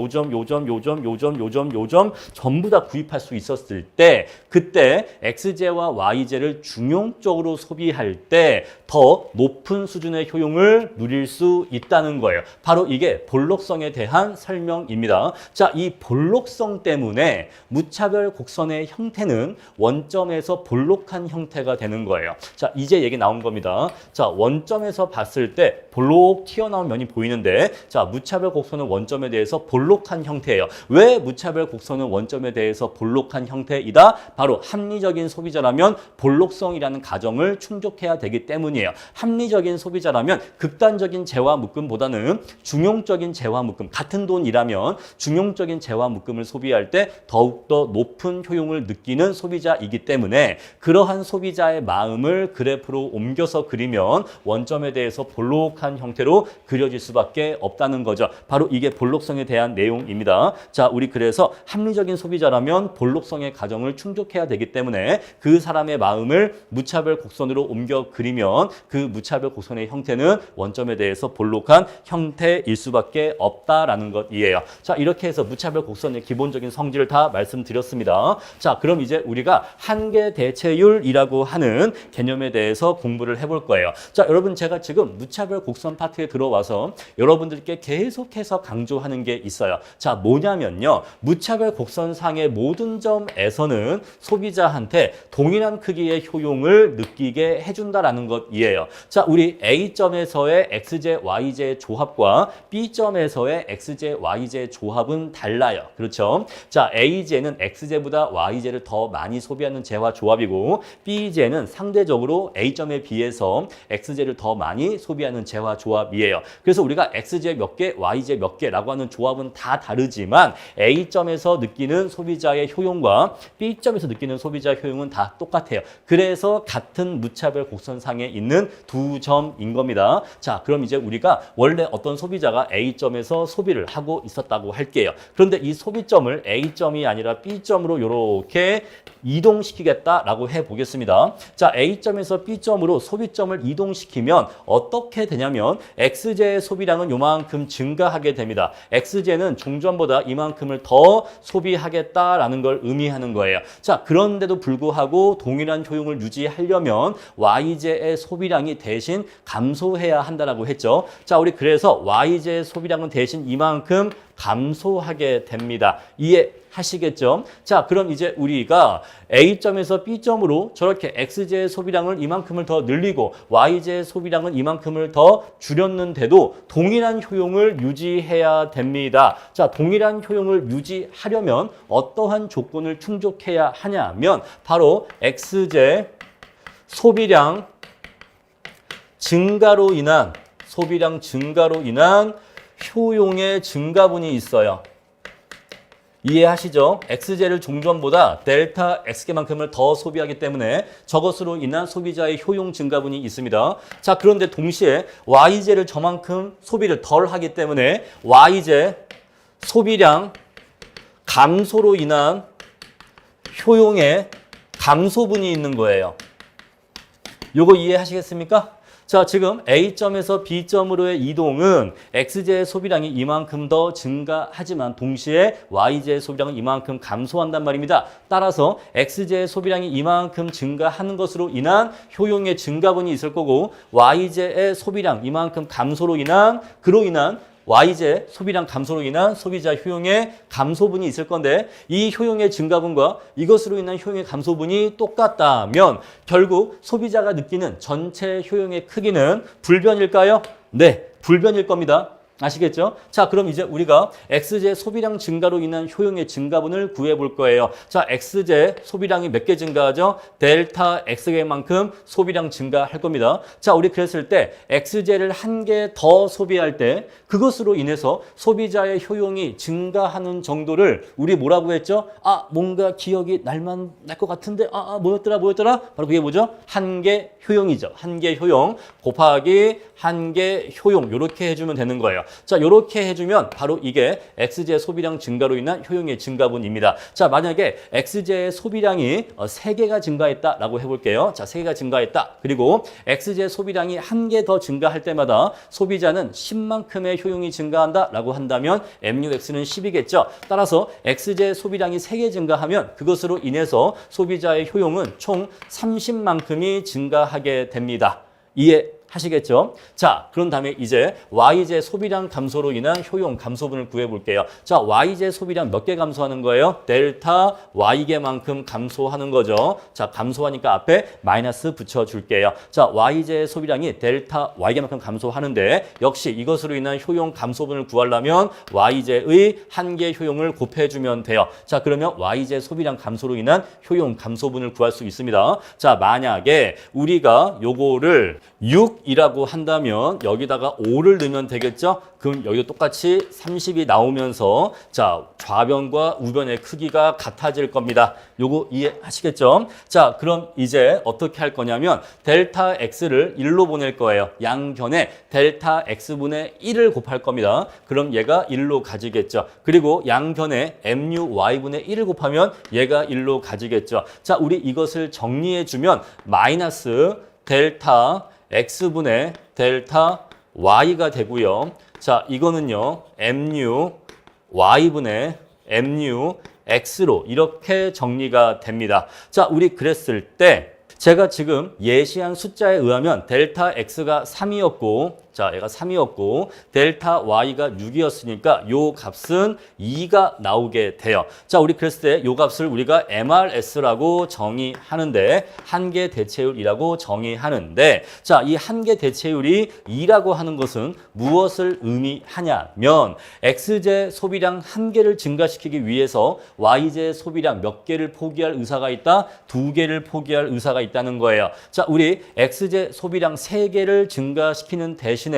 A: 전부 다 구입할 수 있었을 때 그때 X제와 Y제를 중용적으로 소비할 때 더 높은 수준의 효용을 누릴 수 있다는 거예요. 바로 이게 볼록성에 대한 설명입니다. 자, 이 볼록성 때문에 무차별 곡선의 형태는 원점에서 볼록한 형태가 되는 거예요. 자, 이제 얘기 나온 겁니다. 자, 원점에서 봤을 때 볼록 튀어나온 면이 보이는데 자, 무차별 곡선은 원점에 대해서 볼록한 형태예요. 왜 무차별 곡선은 원점에 대해서 볼록한 형태이다? 바로 합리적인 소비자라면 볼록성이라는 가정을 충족해야 되기 때문이에요. 합리적인 소비자라면 극단적인 재화 묶음보다는 중용적인 재화 묶음, 같은 돈이라면 중용적인 재화 묶음을 소비할 때 더욱더 높은 효용을 느끼는 소비자이기 때문에 그러한 소비자의 마음을 그래프로 옮겨서 그리면 원점에 대해서 볼록한 형태로 그려질 수밖에 없다는 거죠. 바로 이게 볼록성에 대한 내용입니다. 자, 우리 그래서 합리적인 소비자라면 볼록성의 가정을 충족해야 되기 때문에 그 사람의 마음을 무차별 곡선으로 옮겨 그리면 그 무차별 곡선의 형태는 원점에 대해서 볼록한 형태일 수밖에 없다라는 것이에요. 자, 이렇게 해서 무차별 곡선의 기본적인 성질을 다 말씀드렸습니다. 자, 그럼 이제 우리가 한계 대체율이라고 하는 개념에 대해서 공부를 해볼 거예요. 자, 여러분 제가 지금 무차별 곡선 파트에 들어와서 여러분들께 계속해서 강조하는 게 있어요. 자, 뭐냐면요. 무차별 곡선상의 모든 점에서는 소비자한테 동일한 크기의 효용을 느끼게 해준다라는 것이에요. 자, 우리 A점에서의 XJ, YJ 조합과 B점에서의 XJ, YJ 조합은 달라요. 그렇죠? 자, AJ는 XJ보다 YJ를 더 많이 소비하는 재화 조합이고 BJ는 상대적으로 A점에 비해서 XJ를 더 많이 소비하는 재화 조합이에요. 그래서 우리가 XJ 몇 개, YJ 몇 개라고 하는 조합은 다 다르지만 A점에서 느끼는 소비자의 효용과 B점에서 느끼는 소비자의 효용은 다 똑같아요. 그래서 같은 무차별 곡선상에 있는 두 점인 겁니다. 자, 그럼 이제 우리가 원래 어떤 소비자가 A점에서 소비를 하고 있었다고 할게요. 그런데 이 소비점을 A점이 아니라 B점으로 이렇게 이동시키겠다라고 해보겠습니다. 자, A점에서 B점으로 소비점을 이동시키면 어떻게 되냐면 XJ의 소비량은 요만큼 증가하게 됩니다. XJ는 중점보다 이만큼을 더 소비하겠다라는 걸 의미하는 거예요. 자, 그런데도 불구하고 동일한 효용을 유지하려면 YJ의 소비량이 대신 감소해야 한다라고 했죠. 자, 우리 그래서 YJ의 소비량은 대신 이만큼 감소하게 됩니다. 이해하시겠죠? 자, 그럼 이제 우리가 A점에서 B점으로 저렇게 XJ의 소비량을 이만큼을 더 늘리고 YJ의 소비량은 이만큼을 더 줄였는데도 동일한 효용을 유지해야 됩니다. 자, 동일한 효용을 유지하려면 어떠한 조건을 충족해야 하냐면 바로 XJ 소비량 증가로 인한 효용의 증가분이 있어요. 이해하시죠? x제를 종전보다 델타 x개만큼을 더 소비하기 때문에 저것으로 인한 소비자의 효용 증가분이 있습니다. 자, 그런데 동시에 y제를 저만큼 소비를 덜 하기 때문에 y제 소비량 감소로 인한 효용의 감소분이 있는 거예요. 요거 이해하시겠습니까? 자, 지금 A점에서 B점으로의 이동은 X제의 소비량이 이만큼 더 증가하지만 동시에 Y제의 소비량은 이만큼 감소한단 말입니다. 따라서 X제의 소비량이 이만큼 증가하는 것으로 인한 효용의 증가분이 있을 거고 Y제의 소비량 이만큼 감소로 인한 그로 인한 Y제 소비량 감소로 인한 소비자 효용의 감소분이 있을 건데 이 효용의 증가분과 이것으로 인한 효용의 감소분이 똑같다면 결국 소비자가 느끼는 전체 효용의 크기는 불변일까요? 네, 불변일 겁니다. 아시겠죠? 자, 그럼 이제 우리가 X제 소비량 증가로 인한 효용의 증가분을 구해 볼 거예요. 자, X제 소비량이 몇 개 증가하죠? 델타 X개만큼 소비량 증가할 겁니다. 자, 우리 그랬을 때 X제를 한 개 더 소비할 때 그것으로 인해서 소비자의 효용이 증가하는 정도를 우리 뭐라고 했죠? 아, 뭔가 기억이 날만 날 것 같은데 뭐였더라? 바로 그게 뭐죠? 한계 효용이죠. 한계 효용 곱하기 한계 효용 이렇게 해주면 되는 거예요. 자, 이렇게 해주면 바로 이게 X제 소비량 증가로 인한 효용의 증가분입니다. 자, 만약에 X제의 소비량이 3개가 증가했다라고 해볼게요. 자, 3개가 증가했다. 그리고 X제 소비량이 한 개 더 증가할 때마다 소비자는 10만큼의 효용이 증가한다라고 한다면 MUX는 10이겠죠. 따라서 X제 소비량이 3개 증가하면 그것으로 인해서 소비자의 효용은 총 30만큼이 증가하게 됩니다. 이해하시겠죠? 자, 그런 다음에 이제 Y제 소비량 감소로 인한 효용 감소분을 구해볼게요. 자, Y제 소비량 몇 개 감소하는 거예요? 델타 Y개만큼 감소하는 거죠. 자, 감소하니까 앞에 마이너스 붙여줄게요. 자, Y제 소비량이 델타 Y개만큼 감소하는데 역시 이것으로 인한 효용 감소분을 구하려면 Y제의 한계 효용을 곱해주면 돼요. 자, 그러면 Y제 소비량 감소로 인한 효용 감소분을 구할 수 있습니다. 자, 만약에 우리가 요거를 6이라고 한다면 여기다가 5를 넣으면 되겠죠? 그럼 여기도 똑같이 30이 나오면서 자, 좌변과 우변의 크기가 같아질 겁니다. 요거 이해하시겠죠? 자, 그럼 이제 어떻게 할 거냐면 델타 X를 1로 보낼 거예요. 양변에 델타 X분의 1을 곱할 겁니다. 그럼 얘가 1로 가지겠죠. 그리고 양변에 MUY분의 1을 곱하면 얘가 1로 가지겠죠. 자, 우리 이것을 정리해주면 마이너스 델타 X분의 델타 Y가 되고요. 자, 이거는요. MU Y분의 MU X로 이렇게 정리가 됩니다. 자, 우리 그랬을 때 제가 지금 예시한 숫자에 의하면 델타 X가 3이었고 자, 얘가 3이었고 델타 Y가 6이었으니까 요 값은 2가 나오게 돼요. 자, 우리 그랬을 때 요 값을 우리가 MRS라고 정의하는데 한계 대체율이라고 정의하는데 자, 이 한계 대체율이 2라고 하는 것은 무엇을 의미하냐면 X제 소비량 1개를 증가시키기 위해서 Y제 소비량 몇 개를 포기할 의사가 있다? 2개를 포기할 의사가 있다는 거예요. 자, 우리 X제 소비량 3개를 증가시키는 대신에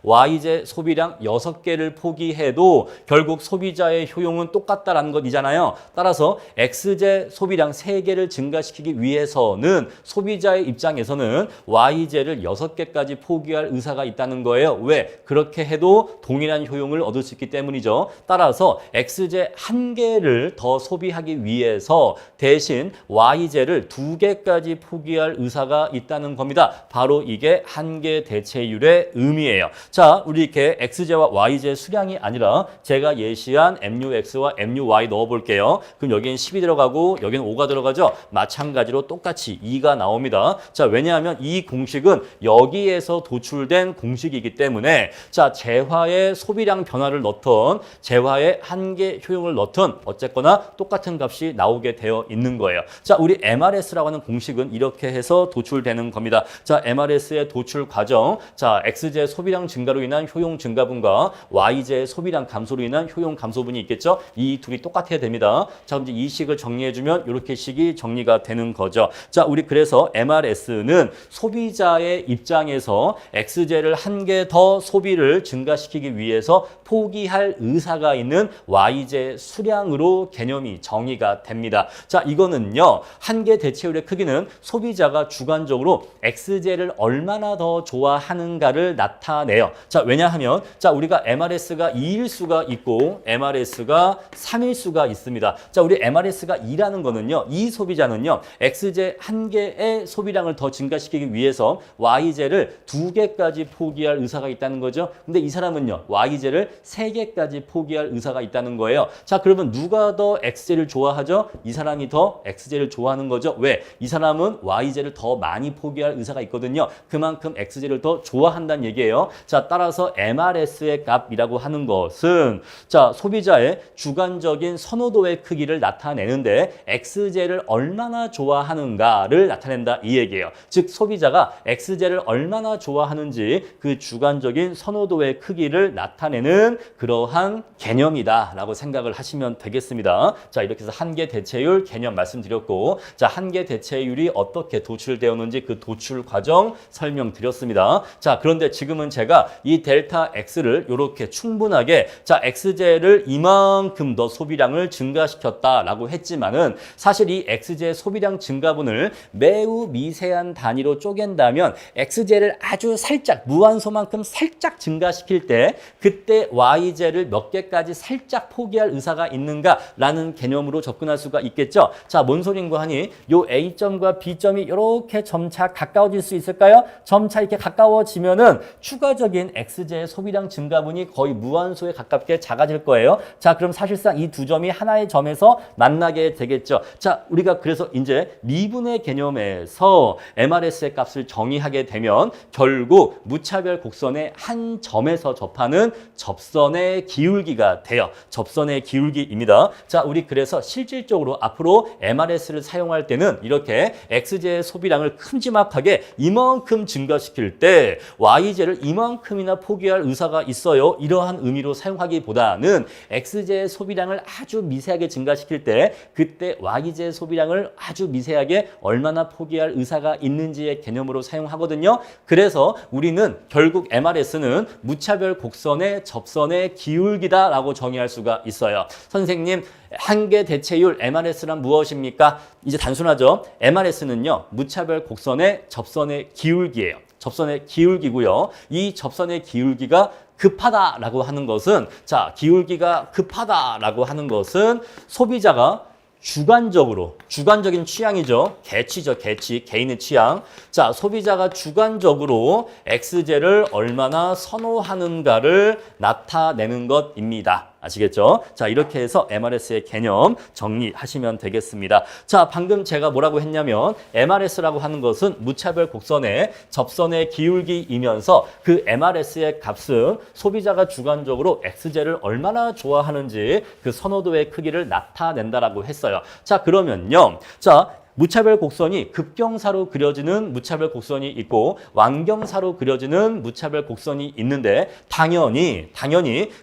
A: Y제 소비량 6개를 포기해도 결국 소비자의 효용은 똑같다라는 것이잖아요. 따라서 X제 소비량 3개를 증가시키기 위해서는 소비자의 입장에서는 Y제를 6개까지 포기할 의사가 있다는 거예요. 왜? 그렇게 해도 동일한 효용을 얻을 수 있기 때문이죠. 따라서 X제 1개를 더 소비하기 위해서 대신 Y제를 2개까지 포기할 의사가 있다는 겁니다. 바로 이게 한계 대체율의 의미예요. 자, 우리 이렇게 X제와 Y제 수량이 아니라 제가 예시한 MUX와 MUY 넣어볼게요. 그럼 여기는 10이 들어가고 여기는 5가 들어가죠. 마찬가지로 똑같이 2가 나옵니다. 자, 왜냐하면 이 공식은 여기에서 도출된 공식이기 때문에 자, 재화의 소비량 변화를 넣던 재화의 한계 효용을 넣던 어쨌거나 똑같은 값이 나오게 되어 있는 거예요. 자, 우리 MRS라고 하는 공식은 이렇게 이렇게 해서 도출되는 겁니다. 자, MRS의 도출 과정. 자, X제 소비량 증가로 인한 효용 증가분과 Y제 소비량 감소로 인한 효용 감소분이 있겠죠? 이 둘이 똑같아야 됩니다. 자, 그럼 이제 이 식을 정리해주면 이렇게 식이 정리가 되는 거죠. 자, 우리 그래서 MRS는 소비자의 입장에서 X제를 한 개 더 소비를 증가시키기 위해서 포기할 의사가 있는 Y제 수량으로 개념이 정의가 됩니다. 자, 이거는요. 한 개 대체율의 크기는 소비자가 주관적으로 X제를 얼마나 더 좋아하는가를 나타내요. 자, 왜냐하면 자, 우리가 MRS가 2일 수가 있고 MRS가 3일 수가 있습니다. 자, 우리 MRS가 2라는 거는요. 이 소비자는요. X제 한 개의 소비량을 더 증가시키기 위해서 Y제를 2개까지 포기할 의사가 있다는 거죠. 근데 이 사람은요. Y제를 3개까지 포기할 의사가 있다는 거예요. 자, 그러면 누가 더 X제를 좋아하죠? 이 사람이 더 X제를 좋아하는 거죠. 왜? 이 사람은 Y제를 더 많이 포기할 의사가 있거든요. 그만큼 X제를 더 좋아한다는 얘기예요. 자, 따라서 MRS의 값이라고 하는 것은 자, 소비자의 주관적인 선호도의 크기를 나타내는데 X제를 얼마나 좋아하는가를 나타낸다 이 얘기예요. 즉 소비자가 X제를 얼마나 좋아하는지 그 주관적인 선호도의 크기를 나타내는 그러한 개념이다라고 생각을 하시면 되겠습니다. 자, 이렇게 해서 한계 대체율 개념 말씀드렸고, 자, 한계 대체율이 어떻게 도출되었는지 그 도출 과정 설명드렸습니다. 자, 그런데 지금은 제가 이 델타 X를 이렇게 충분하게 자, X제를 이만큼 더 소비량을 증가시켰다라고 했지만은 사실 이 X제 소비량 증가분을 매우 미세한 단위로 쪼갠다면 X제를 아주 살짝 무한소만큼 살짝 증가시킬 때 그때 Y제를 몇 개까지 살짝 포기할 의사가 있는가라는 개념으로 접근할 수가 있겠죠. 자, 뭔 소린가 하니 요 A점과 B점이 이렇게 점차 가까워질 수 있을까요? 점차 이렇게 가까워지면은 추가적인 X제의 소비량 증가분이 거의 무한소에 가깝게 작아질 거예요. 자, 그럼 사실상 이 두 점이 하나의 점에서 만나게 되겠죠. 자, 우리가 그래서 이제 미분의 개념에서 MRS의 값을 정의하게 되면 결국 무차별 곡선의 한 점에서 접하는 접선의 기울기가 돼요. 접선의 기울기입니다. 자, 우리 그래서 실질적으로 앞으로 MRS를 사용할 때는 이렇게 X제의 소비량을 큼지막하게 이만큼 증가시킬 때 Y제를 이만큼이나 포기할 의사가 있어요. 이러한 의미로 사용하기보다는 X제의 소비량을 아주 미세하게 증가시킬 때 그때 Y제의 소비량을 아주 미세하게 얼마나 포기할 의사가 있는지의 개념으로 사용하거든요. 그래서 우리는 결국 MRS는 무차별 곡선의 접선의 기울기다라고 정의할 수가 있어요. 선생님, 한계 대체율 MRS란 무엇입니까? 이제 단순하죠. MRS는요. 무차별 곡선의 접선의 기울기예요. 접선의 기울기고요. 이 접선의 기울기가 급하다라고 하는 것은 자, 기울기가 급하다라고 하는 것은 소비자가 주관적인 취향이죠. 개취죠, 개취, 개인의 취향. 자, 소비자가 주관적으로 X제를 얼마나 선호하는가를 나타내는 것입니다. 아시겠죠? 자, 이렇게 해서 MRS의 개념 정리하시면 되겠습니다. 자, 방금 제가 뭐라고 했냐면 MRS라고 하는 것은 무차별 곡선의 접선의 기울기이면서 그 MRS의 값은 소비자가 주관적으로 X제를 얼마나 좋아하는지 그 선호도의 크기를 나타낸다라고 했어요. 자, 그러면요. 자, 무차별 곡선이 급경사로 그려지는 무차별 곡선이 있고 완경사로 그려지는 무차별 곡선이 있는데 당연히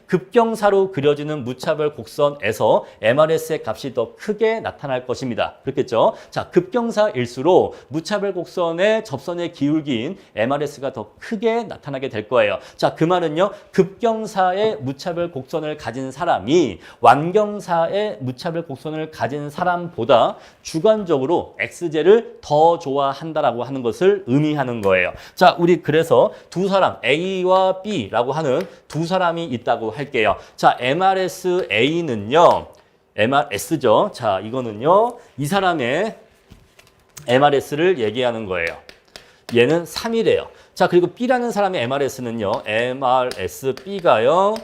A: 급경사로 그려지는 무차별 곡선에서 MRS의 값이 더 크게 나타날 것입니다. 그렇겠죠? 자, 급경사일수록 무차별 곡선의 접선의 기울기인 MRS가 더 크게 나타나게 될 거예요. 자, 그 말은요. 급경사의 무차별 곡선을 가진 사람이 완경사의 무차별 곡선을 가진 사람보다 주관적으로 X제를 더 좋아한다라고 하는 것을 의미하는 거예요. 자, 우리 그래서 두 사람 A와 B라고 하는 두 사람이 있다고 할게요. 자, MRS A는요. MRS죠. 자, 이거는요. 이 사람의 MRS를 얘기하는 거예요. 얘는 3이래요. 자, 그리고 B라는 사람의 MRS는요. MRS B가요.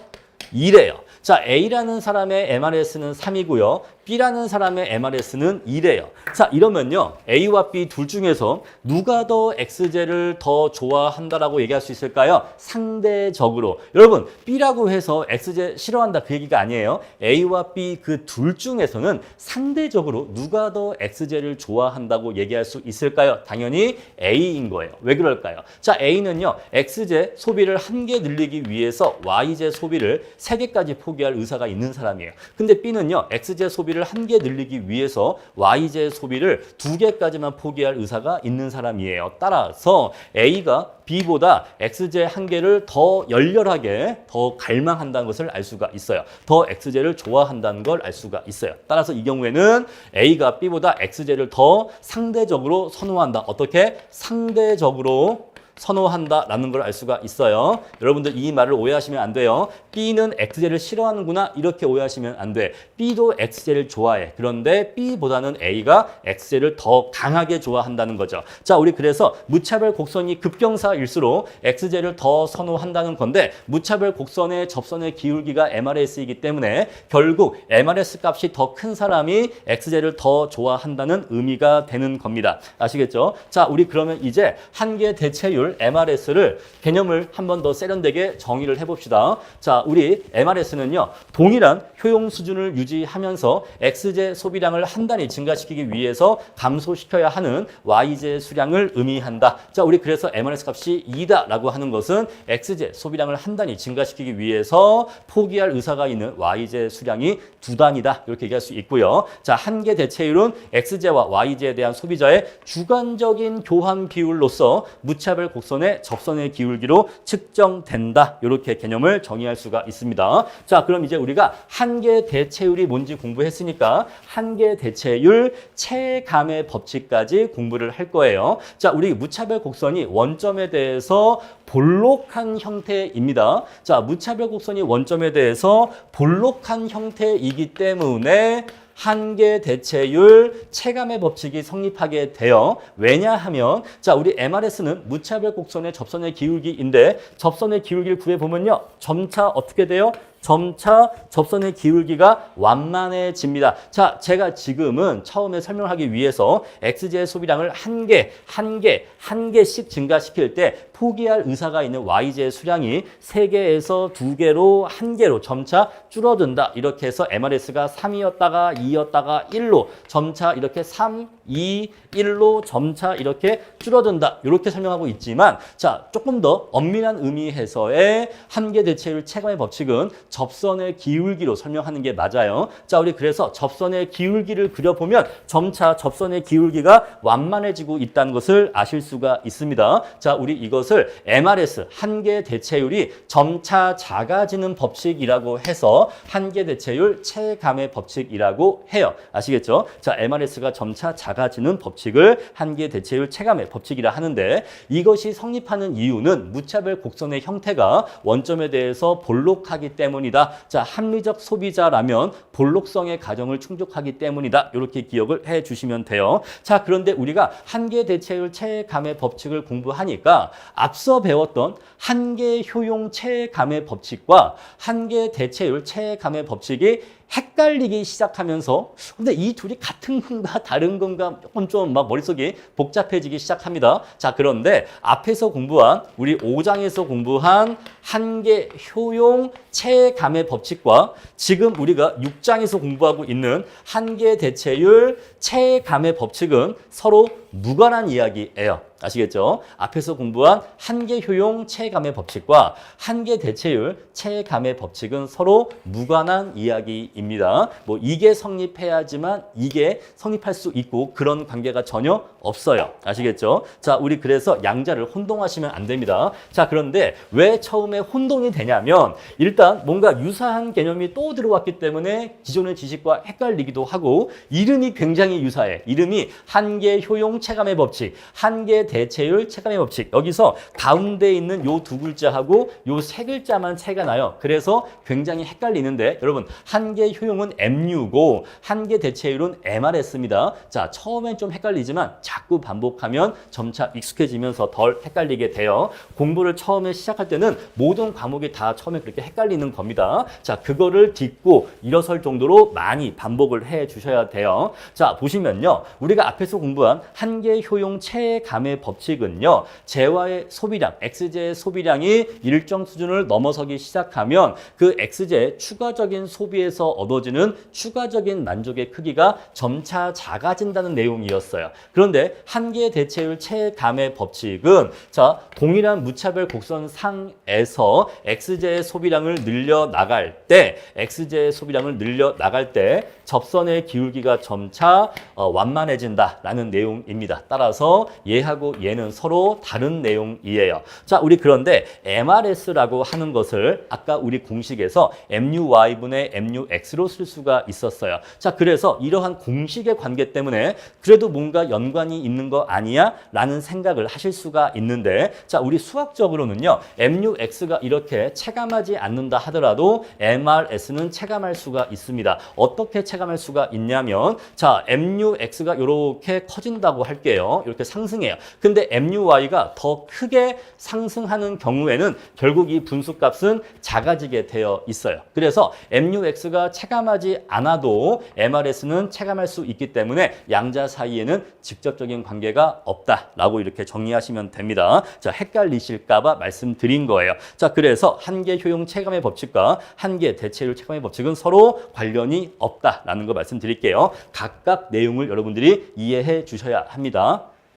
A: 2래요. 자, A라는 사람의 MRS는 3이고요. B라는 사람의 MRS는 2래요. 자, 이러면요. A와 B 둘 중에서 누가 더 XJ를 더 좋아한다라고 얘기할 수 있을까요? 상대적으로. 여러분, B라고 해서 XJ 싫어한다 그 얘기가 아니에요. A와 B 그 둘 중에서는 상대적으로 누가 더 XJ를 좋아한다고 얘기할 수 있을까요? 당연히 A인 거예요. 왜 그럴까요? 자, A는요. XJ 소비를 1개 늘리기 위해서 YJ 소비를 3개까지 포기할 의사가 있는 사람이에요. 근데 B는요. XJ 소비를 1개 늘리기 위해서 YJ 소비를 2개까지만 포기할 의사가 있는 사람이에요. 따라서 A가 B보다 XJ 1개를 더 열렬하게 더 갈망한다는 것을 알 수가 있어요. 더 XJ를 좋아한다는 걸 알 수가 있어요. 따라서 이 경우에는 A가 B보다 XJ를 더 상대적으로 선호한다. 어떻게? 상대적으로 선호한다라는 걸 알 수가 있어요. 여러분들 이 말을 오해하시면 안 돼요. B는 XJ를 싫어하는구나 이렇게 오해하시면 안 돼. B도 XJ를 좋아해. 그런데 B보다는 A가 XJ를 더 강하게 좋아한다는 거죠. 자, 우리 그래서 무차별 곡선이 급경사일수록 XJ를 더 선호한다는 건데 무차별 곡선의 접선의 기울기가 MRS이기 때문에 결국 MRS 값이 더 큰 사람이 XJ를 더 좋아한다는 의미가 되는 겁니다. 아시겠죠? 자, 우리 그러면 이제 한계 대체율 MRS를 개념을 한 번 더 세련되게 정의를 해봅시다. 자, 우리 MRS는요. 동일한 효용 수준을 유지하면서 XJ 소비량을 한 단위 증가시키기 위해서 감소시켜야 하는 YJ 수량을 의미한다. 자, 우리 그래서 MRS 값이 2다라고 하는 것은 XJ 소비량을 한 단위 증가시키기 위해서 포기할 의사가 있는 YJ 수량이 2단위다. 이렇게 얘기할 수 있고요. 자, 한계 대체율은 XJ와 YJ에 대한 소비자의 주관적인 교환 비율로서 무차별 곡선의 접선의 기울기로 측정된다. 이렇게 개념을 정의할 수가 있습니다. 자, 그럼 이제 우리가 한계 대체율이 뭔지 공부했으니까 한계 대체율 체감의 법칙까지 공부를 할 거예요. 자, 우리 무차별 곡선이 원점에 대해서 볼록한 형태입니다. 자, 무차별 곡선이 원점에 대해서 볼록한 형태이기 때문에 한계 대체율 체감의 법칙이 성립하게 돼요. 왜냐하면 자, 우리 MRS는 무차별 곡선의 접선의 기울기인데 접선의 기울기를 구해보면요. 점차 어떻게 돼요? 점차 접선의 기울기가 완만해집니다. 자, 제가 지금은 처음에 설명하기 위해서 XJ 소비량을 한 개씩 증가시킬 때 포기할 의사가 있는 YJ 수량이 3개에서 2개로 1개로 점차 줄어든다. 이렇게 해서 MRS가 3이었다가 2였다가 1로 점차 이렇게 3, 2, 1로 점차 이렇게 줄어든다. 이렇게 설명하고 있지만 자, 조금 더 엄밀한 의미에서의 한계 대체율 체감의 법칙은 접선의 기울기로 설명하는 게 맞아요. 자, 우리 그래서 접선의 기울기를 그려보면 점차 접선의 기울기가 완만해지고 있다는 것을 아실 수가 있습니다. 자, 우리 이것을 MRS 한계 대체율이 점차 작아지는 법칙이라고 해서 한계 대체율 체감의 법칙이라고 해요. 아시겠죠? 자, MRS가 점차 작아지는 법칙을 한계 대체율 체감의 법칙이라 하는데 이것이 성립하는 이유는 무차별 곡선의 형태가 원점에 대해서 볼록하기 때문이다. 자, 합리적 소비자라면 볼록성의 가정을 충족하기 때문이다. 이렇게 기억을 해 주시면 돼요. 자, 그런데 우리가 한계 대체율 체감의 법칙을 공부하니까 앞서 배웠던 한계 효용 체감의 법칙과 한계 대체율 체감의 법칙이 헷갈리기 시작하면서 근데 이 둘이 같은 건가 다른 건가 조금 좀 막 머릿속이 복잡해지기 시작합니다. 자, 그런데 앞에서 공부한 우리 5장에서 공부한 한계 효용 체감의 법칙과 지금 우리가 6장에서 공부하고 있는 한계 대체율 체감의 법칙은 서로 무관한 이야기예요. 아시겠죠? 앞에서 공부한 한계 효용 체감의 법칙과 한계 대체율 체감의 법칙은 서로 무관한 이야기입니다. 뭐 이게 성립해야지만 이게 성립할 수 있고 그런 관계가 전혀 없어요. 아시겠죠? 자, 우리 그래서 양자를 혼동하시면 안 됩니다. 자, 그런데 왜 처음에 혼동이 되냐면 일단 뭔가 유사한 개념이 또 들어왔기 때문에 기존의 지식과 헷갈리기도 하고 이름이 굉장히 유사해. 이름이 한계 효용 체감의 법칙, 한계 대체율 체감의 법칙. 여기서 가운데 있는 요 두 글자하고 요 세 글자만 차이가 나요. 그래서 굉장히 헷갈리는데 여러분 한계 효용은 MU고 한계 대체율은 MRS입니다. 자, 처음엔 좀 헷갈리지만 자꾸 반복하면 점차 익숙해지면서 덜 헷갈리게 돼요. 공부를 처음에 시작할 때는 모든 과목이 다 처음에 그렇게 헷갈리는 겁니다. 자, 그거를 딛고 일어설 정도로 많이 반복을 해 주셔야 돼요. 자, 보시면요. 우리가 앞에서 공부한 한계 효용 체감의 법칙은요. 재화의 소비량, X제의 소비량이 일정 수준을 넘어서기 시작하면 그 X제의 추가적인 소비에서 얻어지는 추가적인 만족의 크기가 점차 작아진다는 내용이었어요. 그런데 한계 대체율 체감의 법칙은 자, 동일한 무차별 곡선상에서 X제의 소비량을 늘려 나갈 때 X제의 소비량을 늘려 나갈 때 접선의 기울기가 점차 완만해진다라는 내용입니다. 따라서 얘하고 얘는 서로 다른 내용이에요. 자, 우리 그런데 MRS라고 하는 것을 아까 우리 공식에서 MUY분의 MUX로 쓸 수가 있었어요. 자, 그래서 이러한 공식의 관계 때문에 그래도 뭔가 연관이 있는 거 아니야? 라는 생각을 하실 수가 있는데 자, 우리 수학적으로는요. MUX가 이렇게 체감하지 않는다 하더라도 MRS는 체감할 수가 있습니다. 어떻게 체감할 수가 있냐면 자, MUX가 이렇게 커진다고 할게요. 이렇게 상승해요. 근데 MUY가 더 크게 상승하는 경우에는 결국 이 분수값은 작아지게 되어 있어요. 그래서 MUX가 체감하지 않아도 MRS는 체감할 수 있기 때문에 양자 사이에는 직접적인 관계가 없다라고 이렇게 정리하시면 됩니다. 자, 헷갈리실까봐 말씀드린 거예요. 자, 그래서 한계 효용 체감의 법칙과 한계 대체율 체감의 법칙은 서로 관련이 없다라는 거 말씀드릴게요. 각각 내용을 여러분들이 이해해 주셔야 합니다.